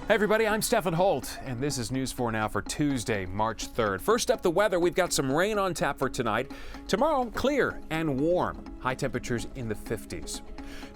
Hey everybody, I'm Stephen Holt, and this is News 4 Now for Tuesday, March 3rd. First up, the weather. We've got some rain on tap for tonight. Tomorrow, clear and warm. High temperatures in the 50s.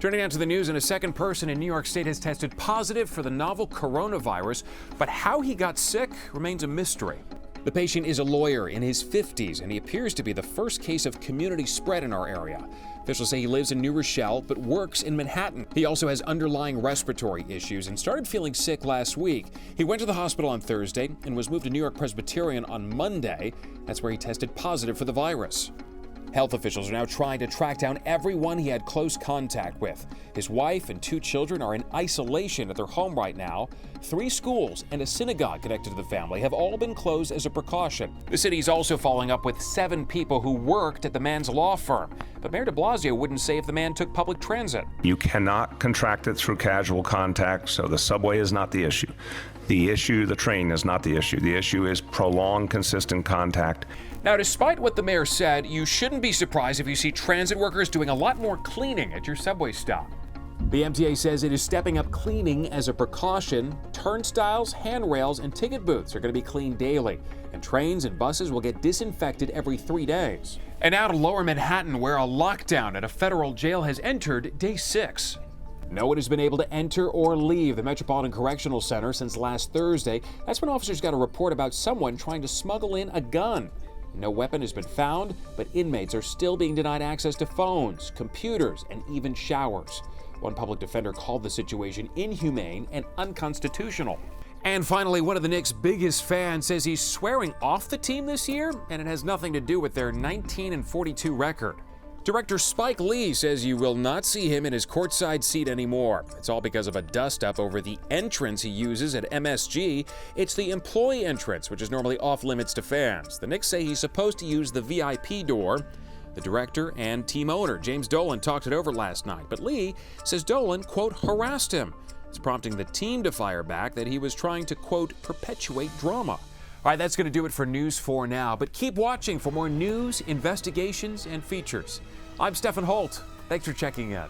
Turning now to the news, and a second person in New York State has tested positive for the novel coronavirus, but how he got sick remains a mystery. The patient is a lawyer in his 50s, and he appears to be the first case of community spread in our area. Officials say he lives in New Rochelle but works in Manhattan. He also has underlying respiratory issues and started feeling sick last week. He went to the hospital on Thursday and was moved to New York Presbyterian on Monday. That's where he tested positive for the virus. Health officials are now trying to track down everyone he had close contact with. His wife and 2 children are in isolation at their home right now. 3 schools and a synagogue connected to the family have all been closed as a precaution. The city is also following up with 7 people who worked at the man's law firm. But Mayor de Blasio wouldn't say if the man took public transit. You cannot contract it through casual contact, so the subway is not the issue. The train is not the issue. The issue is prolonged, consistent contact. Now, despite what the mayor said, you shouldn't be surprised if you see transit workers doing a lot more cleaning at your subway stop. The MTA says it is stepping up cleaning as a precaution. Turnstiles, handrails, and ticket booths are going to be cleaned daily, and trains and buses will get disinfected every 3 days. And now to Lower Manhattan, where a lockdown at a federal jail has entered day 6. No one has been able to enter or leave the Metropolitan Correctional Center since last Thursday. That's when officers got a report about someone trying to smuggle in a gun. No weapon has been found, but inmates are still being denied access to phones, computers, and even showers. One public defender called the situation inhumane and unconstitutional. And finally, one of the Knicks' biggest fans says he's swearing off the team this year, and it has nothing to do with their 19-42 record. Director Spike Lee says you will not see him in his courtside seat anymore. It's all because of a dust-up over the entrance he uses at MSG. It's the employee entrance, which is normally off-limits to fans. The Knicks say he's supposed to use the VIP door. The director and team owner, James Dolan, talked it over last night, but Lee says Dolan, quote, harassed him. It's prompting the team to fire back that he was trying to, quote, perpetuate drama. All right, that's going to do it for News 4 Now, but keep watching for more news, investigations, and features. I'm Stephen Holt. Thanks for checking in.